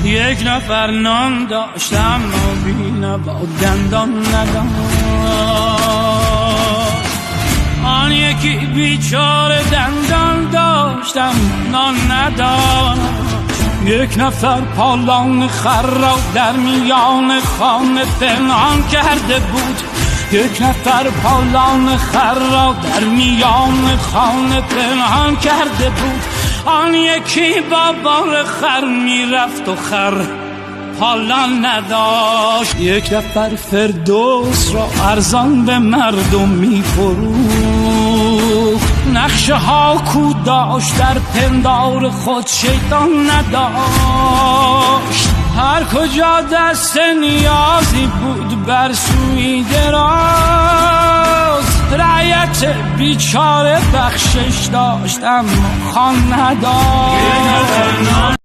یک نفر نان داشتم و بینوا دندان نداشت، آن یکی بیچاره دندان داشتم نان نداشت. یک نفر پالان خر را در میان خانه پنهان کرده بود، یک نفر پالان خر را در میان خانه پنهان کرده بود. آن یکی با بار خر میرفت و خر پالان نداشت. یک نفر فردوس را ارزان به مردم میفروخت، نقشه ها کو داشت در پندار خود شیطان نداشت. هر کجا دست نیازی بود بر سوی دراز، رعیت بیچاره بخشش داشت اما خان نداشت.